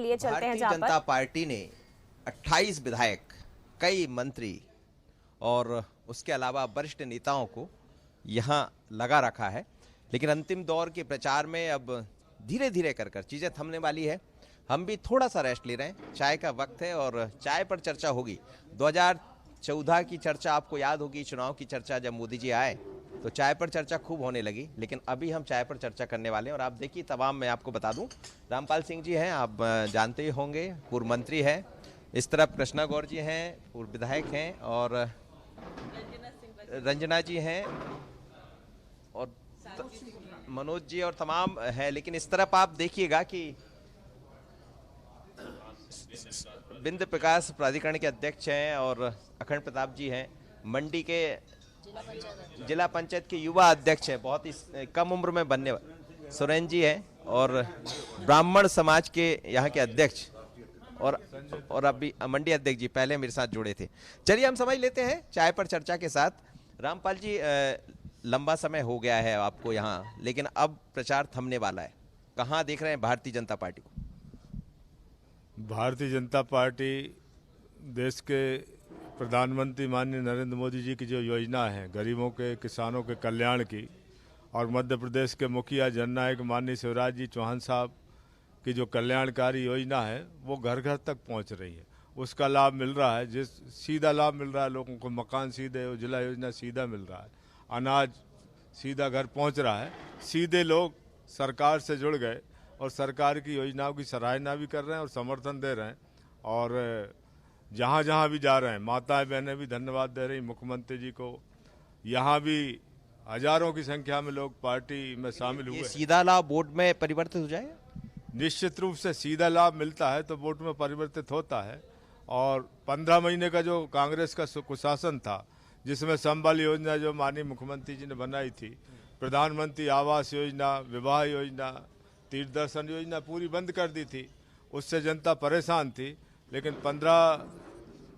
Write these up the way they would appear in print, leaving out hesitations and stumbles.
लिए चलते हैं भारतीय जहां जनता पर पार्टी ने 28 विधायक, कई मंत्री और उसके अलावा वरिष्ठ नेताओं को यहां लगा रखा है। लेकिन अंतिम दौर के प्रचार में अब धीरे धीरे कर चीजें थमने वाली है। हम भी थोड़ा सा रेस्ट ले रहे हैं, चाय का वक्त है और चाय पर चर्चा होगी। 2014 की चर्चा आपको याद होगी, चुनाव की चर्चा जब मोदी जी आए तो चाय पर चर्चा खूब होने लगी। लेकिन अभी हम चाय पर चर्चा करने वाले हैं और आप देखिए तमाम, मैं आपको बता दूं, रामपाल सिंह जी हैं, आप जानते ही होंगे, पूर्व मंत्री हैं। इस तरफ कृष्णा गौर जी हैं, पूर्व विधायक हैं, और रंजना जी हैं, और मनोज जी और तमाम है। लेकिन इस तरफ आप देखिएगा कि बिंद प्रकाश प्राधिकरण के अध्यक्ष हैं और अखंड प्रताप जी हैं, मंडी के जिला पंचायत के युवा अध्यक्ष हैं, बहुत ही कम उम्र में बनने वाले सुरेन जी हैं, और ब्राह्मण समाज के यहाँ के अध्यक्ष और अभी मंडी अध्यक्ष जी पहले मेरे साथ जुड़े थे। चलिए हम समझ लेते हैं चाय पर चर्चा के साथ। रामपाल जी, लंबा समय हो गया है आपको यहाँ, लेकिन अब प्रचार थमने वाला है, कहाँ देख रहे हैं भारतीय जनता पार्टी को? भारतीय जनता पार्टी देश के प्रधानमंत्री माननीय नरेंद्र मोदी जी की जो योजना है गरीबों के, किसानों के कल्याण की, और मध्य प्रदेश के मुखिया जननायक माननीय शिवराज जी चौहान साहब की जो कल्याणकारी योजना है वो घर घर तक पहुंच रही है। उसका लाभ मिल रहा है, जिस सीधा लाभ मिल रहा है लोगों को, मकान सीधे, उज्ज्वला योजना सीधा मिल रहा है, अनाज सीधा घर पहुंच रहा है, सीधे लोग सरकार से जुड़ गए और सरकार की योजनाओं की सराहना भी कर रहे हैं और समर्थन दे रहे हैं। और जहाँ जहाँ भी जा रहे हैं माताएं बहनें भी धन्यवाद दे रही मुख्यमंत्री जी को। यहाँ भी हजारों की संख्या में लोग पार्टी में शामिल हुए। सीधा लाभ वोट में परिवर्तित हो जाएगा? निश्चित रूप से सीधा लाभ मिलता है तो वोट में परिवर्तित होता है। और 15 महीने का जो कांग्रेस का कुशासन था, जिसमें संबल योजना जो माननीय मुख्यमंत्री जी ने बनाई थी, प्रधानमंत्री आवास योजना, विवाह योजना, तीर्थ दर्शन योजना पूरी बंद कर दी थी, उससे जनता परेशान थी। लेकिन 15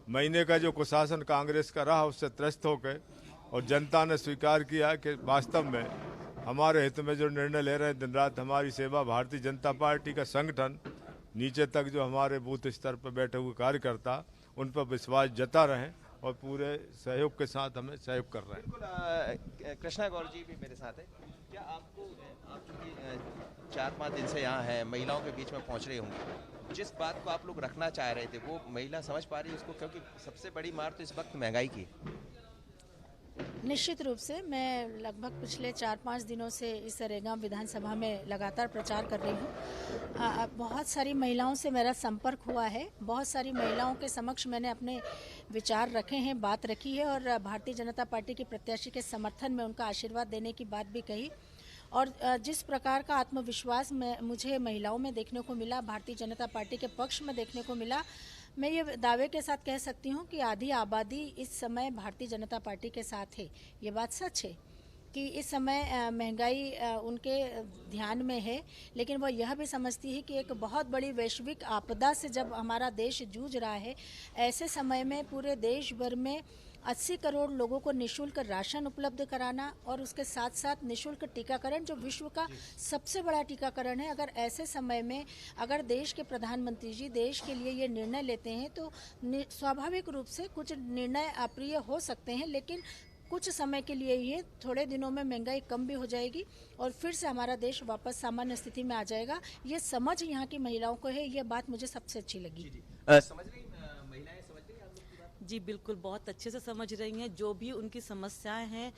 महीने का जो कुशासन कांग्रेस का रहा, उससे त्रस्त होकर और जनता ने स्वीकार किया कि वास्तव में हमारे हित में जो निर्णय ले रहे हैं, दिन रात हमारी सेवा, भारतीय जनता पार्टी का संगठन नीचे तक जो हमारे बूथ स्तर पर बैठे हुए कार्यकर्ता, उन पर विश्वास जता रहे हैं और पूरे सहयोग के साथ हमें सहयोग कर रहे हैं। कृष्णा गौर जी भी मेरे साथ है। क्या आपको, आप चूंकि 4-5 दिन से यहाँ हैं, महिलाओं के बीच में पहुँच रहे होंगे, जिस बात को आप लोग रखना चाह रहे थे वो महिला समझ पा रही है उसको? क्योंकि सबसे बड़ी मार तो इस वक्त महंगाई की। निश्चित रूप से मैं लगभग पिछले 4-5 दिनों से इस रेगांव विधानसभा में लगातार प्रचार कर रही हूँ। बहुत सारी महिलाओं से मेरा संपर्क हुआ है, बहुत सारी महिलाओं के समक्ष मैंने अपने विचार रखे हैं, बात रखी है, और भारतीय जनता पार्टी के प्रत्याशी के समर्थन में उनका आशीर्वाद देने की बात भी कही। और जिस प्रकार का आत्मविश्वास मुझे महिलाओं में देखने को मिला, भारतीय जनता पार्टी के पक्ष में देखने को मिला, मैं ये दावे के साथ कह सकती हूँ कि आधी आबादी इस समय भारतीय जनता पार्टी के साथ है। ये बात सच है कि इस समय महंगाई उनके ध्यान में है, लेकिन वो यह भी समझती है कि एक बहुत बड़ी वैश्विक आपदा से जब हमारा देश जूझ रहा है, ऐसे समय में पूरे देश भर में 80 करोड़ लोगों को निःशुल्क राशन उपलब्ध कराना और उसके साथ साथ निःशुल्क टीकाकरण, जो विश्व का सबसे बड़ा टीकाकरण है, अगर ऐसे समय में अगर देश के प्रधानमंत्री जी देश के लिए ये निर्णय लेते हैं तो स्वाभाविक रूप से कुछ निर्णय अप्रिय हो सकते हैं, लेकिन कुछ समय के लिए ये, थोड़े दिनों में महंगाई कम भी हो जाएगी और फिर से हमारा देश वापस सामान्य स्थिति में आ जाएगा। ये समझ यहाँ की महिलाओं को है, ये बात मुझे सबसे अच्छी लगी। समझ रही महिलाएं, समझ रही आप लोग की बात? जी बिल्कुल, बहुत अच्छे से समझ रही हैं। जो भी उनकी समस्याएं हैं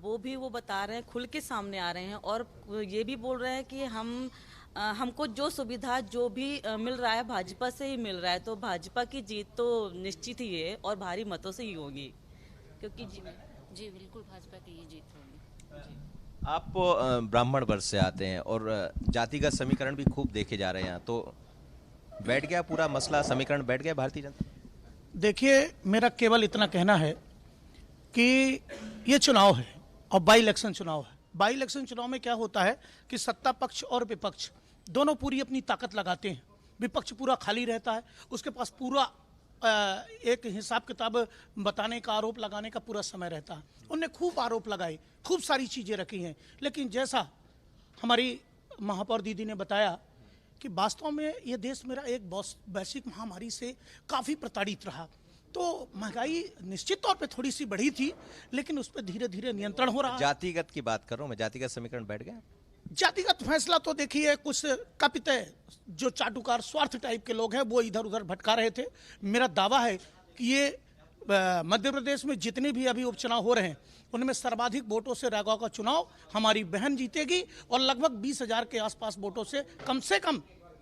वो बता रहे हैं, खुल के सामने आ रहे हैं, और ये भी बोल रहे हैं कि हमको जो सुविधा जो भी मिल रहा है भाजपा से ही मिल रहा है, तो भाजपा की जीत तो निश्चित ही है और भारी मतों से ही होगी, क्योंकि जी बिल्कुल भाजपा की ये जीत होगी। आप ब्राह्मण वर्ग से आते हैं और जातिगत समीकरण भी खूब देखे जा रहे हैं, तो बैठ गया पूरा मसला, समीकरण बैठ गया भारतीय जनता? देखिए, मेरा केवल इतना कहना है कि ये चुनाव है और बाई इलेक्शन चुनाव है। बाई इलेक्शन चुनाव में क्या होता है कि सत्ता पक्ष और विपक्ष दोनों पूरी अपनी ताकत लगाते हैं। विपक्ष पूरा खाली रहता है, उसके पास पूरा एक हिसाब किताब बताने का, आरोप लगाने का पूरा समय रहता है। उनने खूब आरोप लगाए, खूब सारी चीज़ें रखी हैं, लेकिन जैसा हमारी महापौर दीदी ने बताया कि वास्तव में ये देश मेरा एक वैश्विक महामारी से काफ़ी प्रताड़ित रहा। तो महंगाई निश्चित तौर पे थोड़ी सी बढ़ी थी, लेकिन उस पर धीरे धीरे नियंत्रण हो रहा है। जातिगत की बात कर रहा हूं मैं, जातिगत समीकरण बैठ गया। जातिगत फैसला तो देखिए, कुछ कपितय जो चाटुकार स्वार्थ टाइप के लोग हैं वो इधर उधर भटका रहे थे। मेरा दावा है कि ये मध्य प्रदेश में जितने भी अभी उपचुनाव हो रहे हैं उनमें सर्वाधिक वोटों से रैगांव का चुनाव हमारी बहन जीतेगी और लगभग 20,000 के आसपास वोटों से कम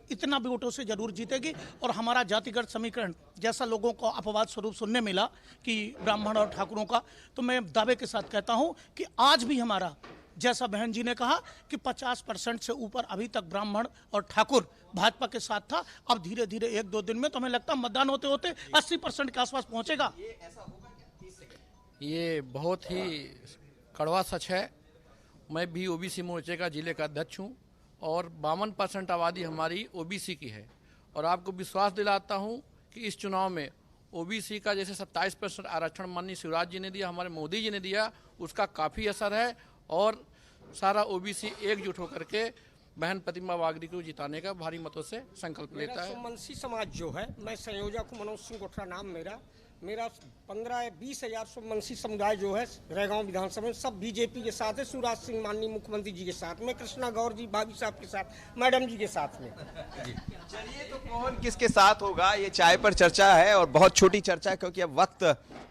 इतना वोटों से जरूर जीतेगी। और हमारा जातिगत समीकरण जैसा लोगों को अपवाद स्वरूप सुनने मिला कि ब्राह्मण और ठाकुरों का, तो मैं दावे के साथ कहता हूं कि आज भी हमारा, जैसा बहन जी ने कहा कि 50% से ऊपर अभी तक ब्राह्मण और ठाकुर भाजपा के साथ था। अब धीरे धीरे 1-2 दिन में तो हमें लगता है मतदान होते होते 80% के आसपास पहुंचेगा। ये बहुत ही कड़वा सच है। मैं भी ओबीसी मोर्चे का जिले का अध्यक्ष हूँ और 52% आबादी हमारी ओबीसी की है। और आपको विश्वास दिलाता हूँ कि इस चुनाव में ओबीसी का जैसे 27% आरक्षण माननीय शिवराज जी ने दिया, हमारे मोदी जी ने दिया, उसका काफ़ी असर है। और सारा ओबीसी एकजुट होकर के बहन प्रतिमा वागरी को जिताने का भारी मतों से संकल्प लेता है। सोमवंशी समाज जो है, मैं संयोजक हूँ, मनोज सिंह गोठरा नाम मेरा 15-20 हजार सोमवंशी समुदाय जो है रैगांव विधानसभा में सब बीजेपी के साथ है। शिवराज सिंह माननीय मुख्यमंत्री जी के साथ में, कृष्णा गौर जी भाभी साहब के साथ, मैडम जी के साथ में। चलिए, तो कौन किसके साथ होगा ये चाय पर चर्चा है और बहुत छोटी चर्चा है, क्योंकि अब वक्त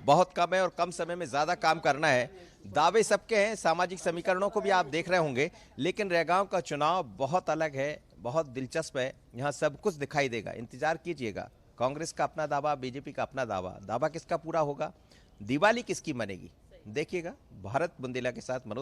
बहुत कम है और कम समय में ज्यादा काम करना है। दावे सबके हैं, सामाजिक समीकरणों को भी आप देख रहे होंगे, लेकिन रैगांव का चुनाव बहुत अलग है, बहुत दिलचस्प है। यहाँ सब कुछ दिखाई देगा, इंतजार कीजिएगा। कांग्रेस का अपना दावा, बीजेपी का अपना दावा किसका पूरा होगा, दिवाली किसकी मनेगी, देखिएगा। भारत बुंदेला के साथ मनोज